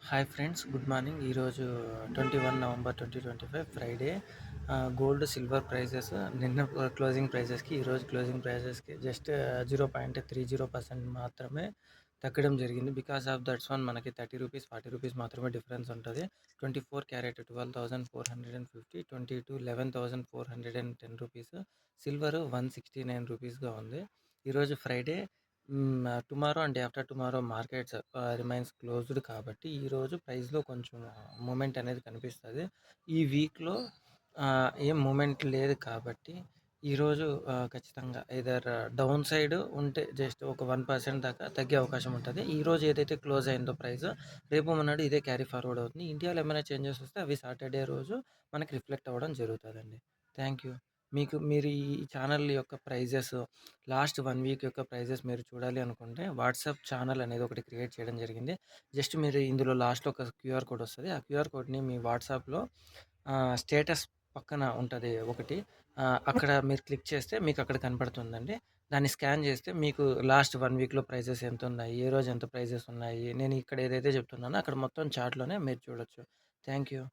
Hi friends, good morning. ఈరోజు 21 November 2025 Friday. Gold, silver prices నిన్న closing ప్రైజెస్కి ఈరోజు క్లోజింగ్ ప్రైజెస్కి జస్ట్ 0.30% మాత్రమే తగ్గడం జరిగింది. బికాస్ ఆఫ్ దట్స్ వన్ మనకి 30 రూపీస్ 40 రూపీస్ మాత్రమే డిఫరెన్స్ ఉంటుంది. 24 క్యారెట్ 12,450, 22 11,410 రూపీస్. సిల్వర్ 169 రూపీస్గా ఉంది. ఈరోజు Friday. Tomorrow and after tomorrow markets remains closed కాబట్టి ఈరోజు ప్రైస్లో కొంచెం మూమెంట్ అనేది కనిపిస్తుంది. ఈ వీక్లో ఏం మూమెంట్ లేదు కాబట్టి ఈరోజు ఖచ్చితంగా ఐదర్ డౌన్ సైడ్ ఉంటే జస్ట్ ఒక 1% దాకా తగ్గే అవకాశం ఉంటుంది. ఈరోజు ఏదైతే క్లోజ్ అయిందో ప్రైస్, రేపు మొన్నటి ఇదే క్యారీ ఫార్వర్డ్ అవుతుంది. ఇండియాలో ఏమైనా చేంజెస్ వస్తే అవి సాటర్డే రోజు మనకి రిఫ్లెక్ట్ అవ్వడం జరుగుతుందండి. Thank you. మీరు ఈ ఛానల్ యొక్క ప్రైజెస్, లాస్ట్ 1 వీక్ యొక్క ప్రైజెస్ మీరు చూడాలి అనుకుంటే వాట్సాప్ ఛానల్ అనేది ఒకటి క్రియేట్ చేయడం జరిగింది. జస్ట్ మీరు ఇందులో లాస్ట్లో ఒక క్యూఆర్ కోడ్ వస్తుంది. ఆ క్యూఆర్ కోడ్ని మీ వాట్సాప్లో స్టేటస్ పక్కన ఉంటుంది ఒకటి, అక్కడ మీరు క్లిక్ చేస్తే మీకు అక్కడ కనపడుతుందండి. దాన్ని స్కాన్ చేస్తే మీకు లాస్ట్ 1 వీక్లో ప్రైజెస్ ఎంత ఉన్నాయి, ఏ రోజు ఎంత ప్రైజెస్ ఉన్నాయి, నేను ఇక్కడ ఏదైతే చెప్తున్నానో అక్కడ మొత్తం చార్ట్లోనే మీరు చూడొచ్చు. Thank you.